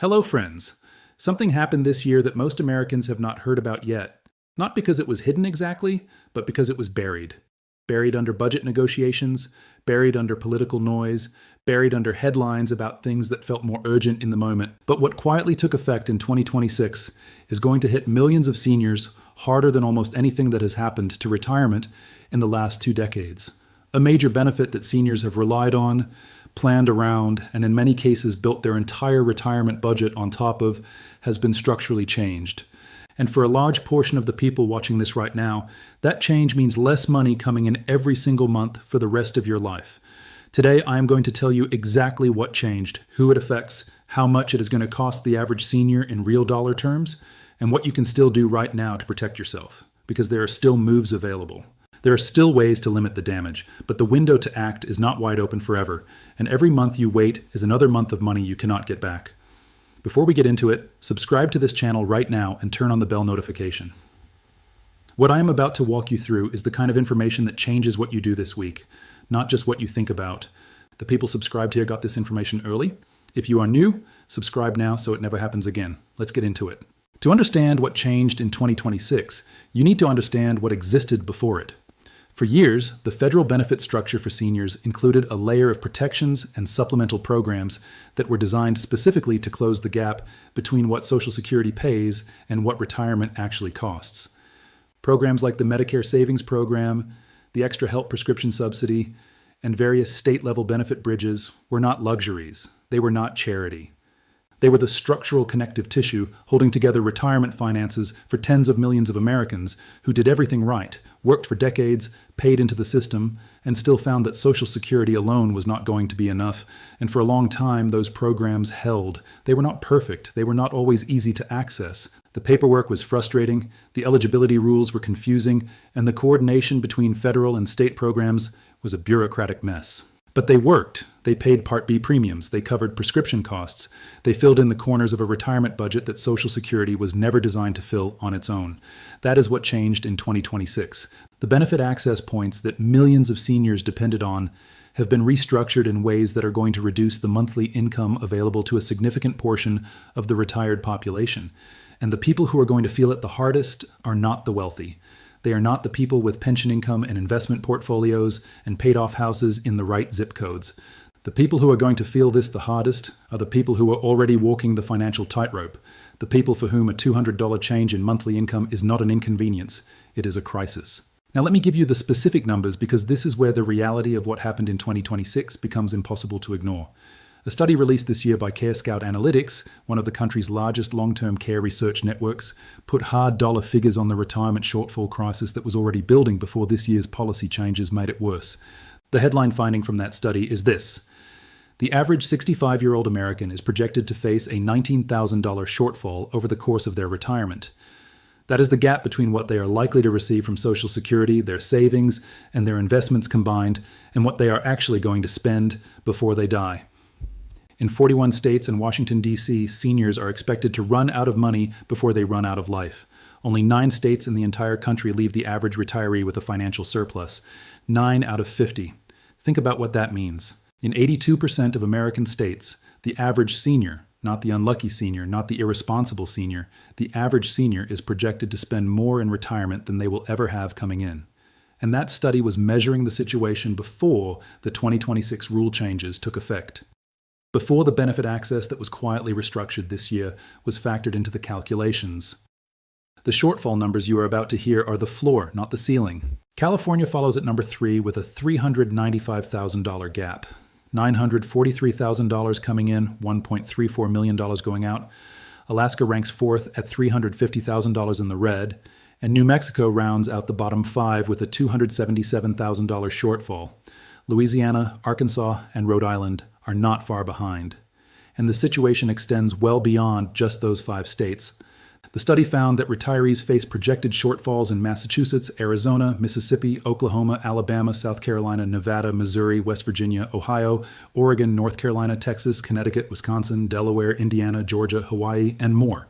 Hello, friends. Something happened this year that most Americans have not heard about yet. Not because it was hidden exactly, but because it was buried. Buried under budget negotiations, buried under political noise, buried under headlines about things that felt more urgent in the moment. But what quietly took effect in 2026 is going to hit millions of seniors harder than almost anything that has happened to retirement in the last 2 decades. A major benefit that seniors have relied on, planned around, and in many cases built their entire retirement budget on top of, has been structurally changed. And for a large portion of the people watching this right now, that change means less money coming in every single month for the rest of your life. Today, I am going to tell you exactly what changed, who it affects, how much it is going to cost the average senior in real dollar terms, and what you can still do right now to protect yourself, because there are still moves available. There are still ways to limit the damage, but the window to act is not wide open forever, and every month you wait is another month of money you cannot get back. Before we get into it, subscribe to this channel right now and turn on the bell notification. What I am about to walk you through is the kind of information that changes what you do this week, not just what you think about. The people subscribed here got this information early. If you are new, subscribe now so it never happens again. Let's get into it. To understand what changed in 2026, you need to understand what existed before it. For years, the federal benefit structure for seniors included a layer of protections and supplemental programs that were designed specifically to close the gap between what Social Security pays and what retirement actually costs. Programs like the Medicare Savings Program, the Extra Help Prescription Subsidy, and various state-level benefit bridges were not luxuries. They were not charity. They were the structural connective tissue holding together retirement finances for tens of millions of Americans who did everything right, worked for decades, paid into the system, and still found that Social Security alone was not going to be enough. And for a long time, those programs held. They were not perfect. They were not always easy to access. The paperwork was frustrating, the eligibility rules were confusing, and the coordination between federal and state programs was a bureaucratic mess. But they worked. They paid Part B premiums. They covered prescription costs. They filled in the corners of a retirement budget that Social Security was never designed to fill on its own. That is what changed in 2026. The benefit access points that millions of seniors depended on have been restructured in ways that are going to reduce the monthly income available to a significant portion of the retired population. And the people who are going to feel it the hardest are not the wealthy. They are not the people with pension income and investment portfolios and paid-off houses in the right zip codes. The people who are going to feel this the hardest are the people who are already walking the financial tightrope, the people for whom a $200 change in monthly income is not an inconvenience, it is a crisis. Now let me give you the specific numbers because this is where the reality of what happened in 2026 becomes impossible to ignore. A study released this year by CareScout Analytics, one of the country's largest long-term care research networks, put hard dollar figures on the retirement shortfall crisis that was already building before this year's policy changes made it worse. The headline finding from that study is this: the average 65-year-old American is projected to face a $19,000 shortfall over the course of their retirement. That is the gap between what they are likely to receive from Social Security, their savings, and their investments combined, and what they are actually going to spend before they die. In 41 states and Washington, D.C., seniors are expected to run out of money before they run out of life. Only 9 states in the entire country leave the average retiree with a financial surplus. 9 out of 50. Think about what that means. In 82% of American states, the average senior, not the unlucky senior, not the irresponsible senior, the average senior is projected to spend more in retirement than they will ever have coming in. And that study was measuring the situation before the 2026 rule changes took effect. Before the benefit access that was quietly restructured this year was factored into the calculations. The shortfall numbers you are about to hear are the floor, not the ceiling. California follows at number 3 with a $395,000 gap. $943,000 coming in, $1.34 million going out. Alaska ranks 4th at $350,000 in the red, and New Mexico rounds out the bottom 5 with a $277,000 shortfall. Louisiana, Arkansas, and Rhode Island are not far behind. And the situation extends well beyond just those 5 states. The study found that retirees face projected shortfalls in Massachusetts, Arizona, Mississippi, Oklahoma, Alabama, South Carolina, Nevada, Missouri, West Virginia, Ohio, Oregon, North Carolina, Texas, Connecticut, Wisconsin, Delaware, Indiana, Georgia, Hawaii, and more.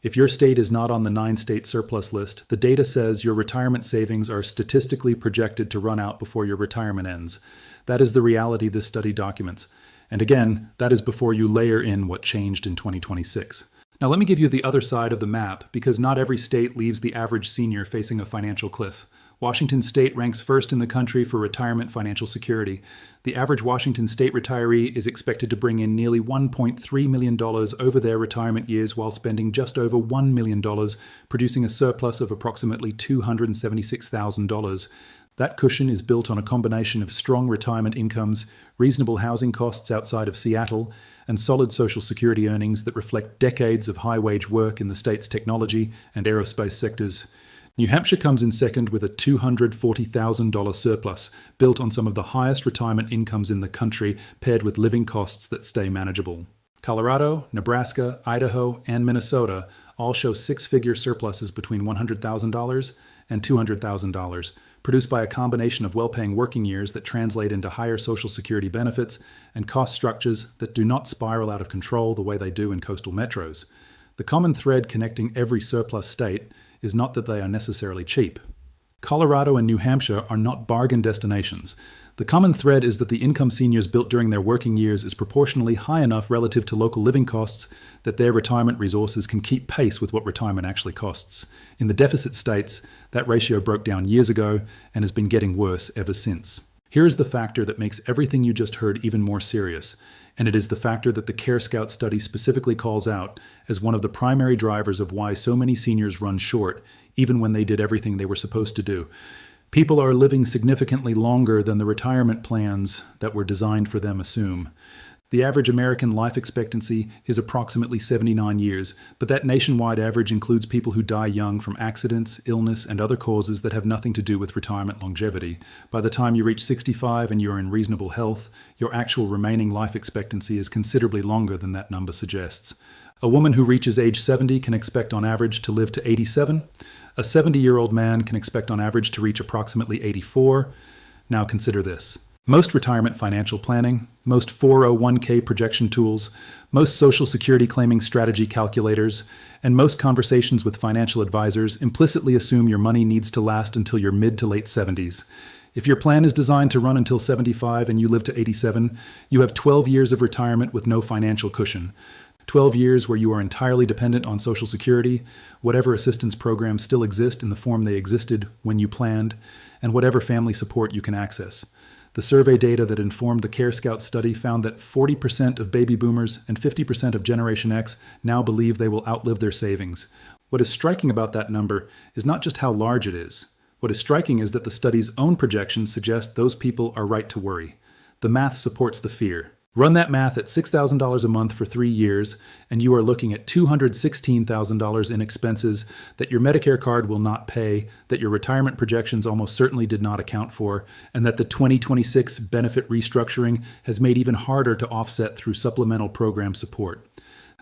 If your state is not on the 9-state surplus list, the data says your retirement savings are statistically projected to run out before your retirement ends. That is the reality this study documents. And again, that is before you layer in what changed in 2026. Now let me give you the other side of the map, because not every state leaves the average senior facing a financial cliff. Washington State ranks first in the country for retirement financial security. The average Washington State retiree is expected to bring in nearly $1.3 million over their retirement years while spending just over $1 million, producing a surplus of approximately $276,000. That cushion is built on a combination of strong retirement incomes, reasonable housing costs outside of Seattle, and solid Social Security earnings that reflect decades of high-wage work in the state's technology and aerospace sectors. New Hampshire comes in second with a $240,000 surplus, built on some of the highest retirement incomes in the country, paired with living costs that stay manageable. Colorado, Nebraska, Idaho, and Minnesota all show six-figure surpluses between $100,000 and $200,000, produced by a combination of well-paying working years that translate into higher Social Security benefits and cost structures that do not spiral out of control the way they do in coastal metros. The common thread connecting every surplus state is not that they are necessarily cheap. Colorado and New Hampshire are not bargain destinations. The common thread is that the income seniors built during their working years is proportionally high enough relative to local living costs that their retirement resources can keep pace with what retirement actually costs. In the deficit states, that ratio broke down years ago and has been getting worse ever since. Here is the factor that makes everything you just heard even more serious, and it is the factor that the Care Scout study specifically calls out as one of the primary drivers of why so many seniors run short, even when they did everything they were supposed to do. People are living significantly longer than the retirement plans that were designed for them assume. The average American life expectancy is approximately 79 years, but that nationwide average includes people who die young from accidents, illness, and other causes that have nothing to do with retirement longevity. By the time you reach 65 and you are in reasonable health, your actual remaining life expectancy is considerably longer than that number suggests. A woman who reaches age 70 can expect on average to live to 87. A 70-year-old man can expect on average to reach approximately 84. Now consider this. Most retirement financial planning, most 401k projection tools, most Social Security claiming strategy calculators, and most conversations with financial advisors implicitly assume your money needs to last until your mid to late 70s. If your plan is designed to run until 75 and you live to 87, you have 12 years of retirement with no financial cushion. 12 years where you are entirely dependent on Social Security, whatever assistance programs still exist in the form they existed when you planned, and whatever family support you can access. The survey data that informed the Care Scout study found that 40% of baby boomers and 50% of Generation X now believe they will outlive their savings. What is striking about that number is not just how large it is. What is striking is that the study's own projections suggest those people are right to worry. The math supports the fear. Run that math at $6,000 a month for 3 years, and you are looking at $216,000 in expenses that your Medicare card will not pay, that your retirement projections almost certainly did not account for, and that the 2026 benefit restructuring has made even harder to offset through supplemental program support.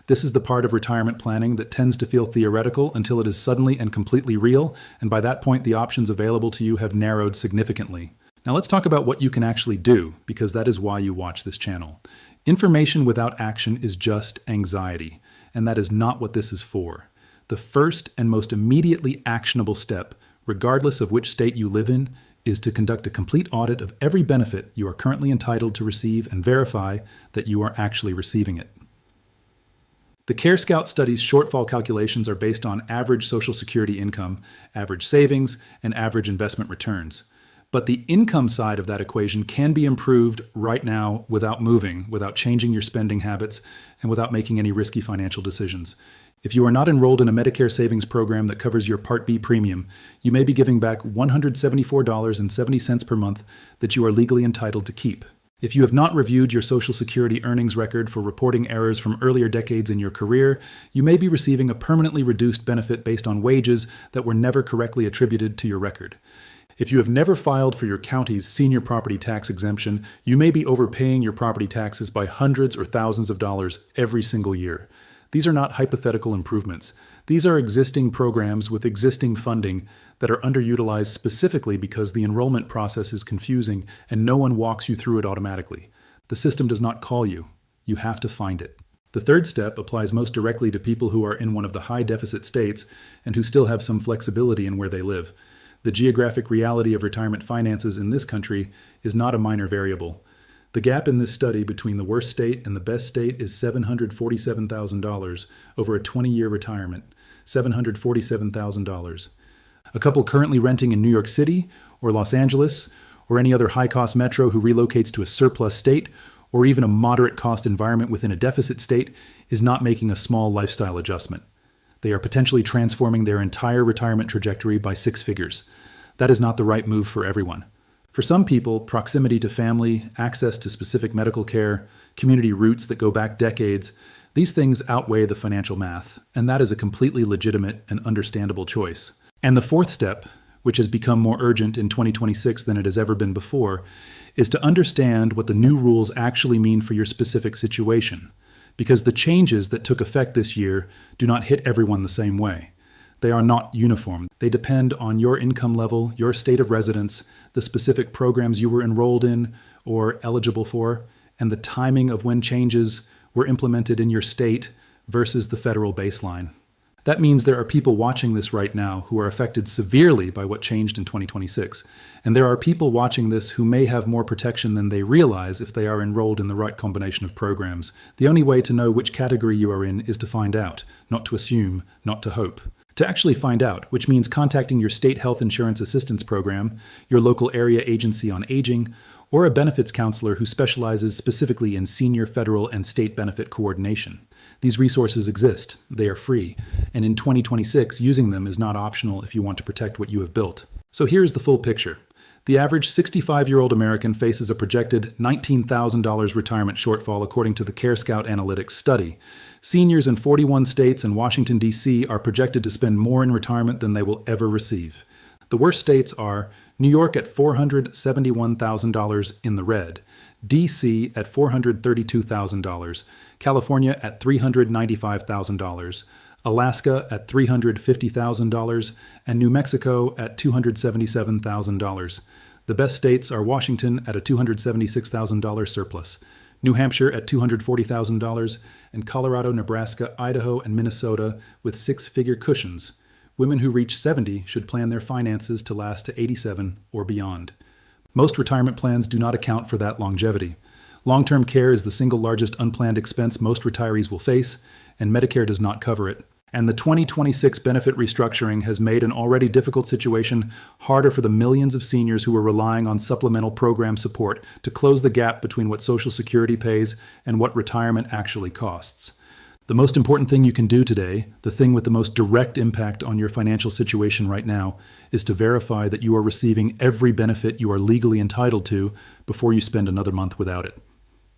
This is the part of retirement planning that tends to feel theoretical until it is suddenly and completely real, and by that point the options available to you have narrowed significantly. Now let's talk about what you can actually do, because that is why you watch this channel. Information without action is just anxiety, and that is not what this is for. The first and most immediately actionable step, regardless of which state you live in, is to conduct a complete audit of every benefit you are currently entitled to receive and verify that you are actually receiving it. The Care Scout study's shortfall calculations are based on average Social Security income, average savings, and average investment returns. But the income side of that equation can be improved right now without moving, without changing your spending habits, and without making any risky financial decisions. If you are not enrolled in a Medicare savings program that covers your Part B premium, you may be giving back $174.70 per month that you are legally entitled to keep. If you have not reviewed your Social Security earnings record for reporting errors from earlier decades in your career, you may be receiving a permanently reduced benefit based on wages that were never correctly attributed to your record. If you have never filed for your county's senior property tax exemption, you may be overpaying your property taxes by hundreds or thousands of dollars every single year. These are not hypothetical improvements. These are existing programs with existing funding that are underutilized specifically because the enrollment process is confusing and no one walks you through it automatically. The system does not call you. You have to find it. The third step applies most directly to people who are in one of the high deficit states and who still have some flexibility in where they live. The geographic reality of retirement finances in this country is not a minor variable. The gap in this study between the worst state and the best state is $747,000 over a 20-year retirement. $747,000. A couple currently renting in New York City or Los Angeles or any other high-cost metro who relocates to a surplus state or even a moderate-cost environment within a deficit state is not making a small lifestyle adjustment. They are potentially transforming their entire retirement trajectory by 6 figures. That is not the right move for everyone. For some people, proximity to family, access to specific medical care, community roots that go back decades, these things outweigh the financial math, and that is a completely legitimate and understandable choice. And the fourth step, which has become more urgent in 2026 than it has ever been before, is to understand what the new rules actually mean for your specific situation. Because the changes that took effect this year do not hit everyone the same way. They are not uniform. They depend on your income level, your state of residence, the specific programs you were enrolled in or eligible for, and the timing of when changes were implemented in your state versus the federal baseline. That means there are people watching this right now who are affected severely by what changed in 2026. And there are people watching this who may have more protection than they realize if they are enrolled in the right combination of programs. The only way to know which category you are in is to find out, not to assume, not to hope. To actually find out, which means contacting your state health insurance assistance program, your local area agency on aging, or a benefits counselor who specializes specifically in senior federal and state benefit coordination. These resources exist, they are free, and in 2026, using them is not optional if you want to protect what you have built. So here's the full picture. The average 65-year-old American faces a projected $19,000 retirement shortfall according to the CareScout Analytics study. Seniors in 41 states and Washington, D.C. are projected to spend more in retirement than they will ever receive. The worst states are New York at $471,000 in the red, D.C. at $432,000, California at $395,000, Alaska at $350,000, and New Mexico at $277,000. The best states are Washington at a $276,000 surplus, New Hampshire at $240,000, and Colorado, Nebraska, Idaho, and Minnesota with 6-figure cushions. Women who reach 70 should plan their finances to last to 87 or beyond. Most retirement plans do not account for that longevity. Long-term care is the single largest unplanned expense most retirees will face, and Medicare does not cover it. And the 2026 benefit restructuring has made an already difficult situation harder for the millions of seniors who are relying on supplemental program support to close the gap between what Social Security pays and what retirement actually costs. The most important thing you can do today, the thing with the most direct impact on your financial situation right now, is to verify that you are receiving every benefit you are legally entitled to before you spend another month without it.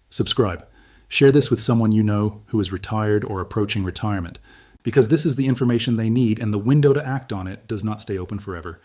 Subscribe. Share this with someone you know who is retired or approaching retirement, because this is the information they need and the window to act on it does not stay open forever.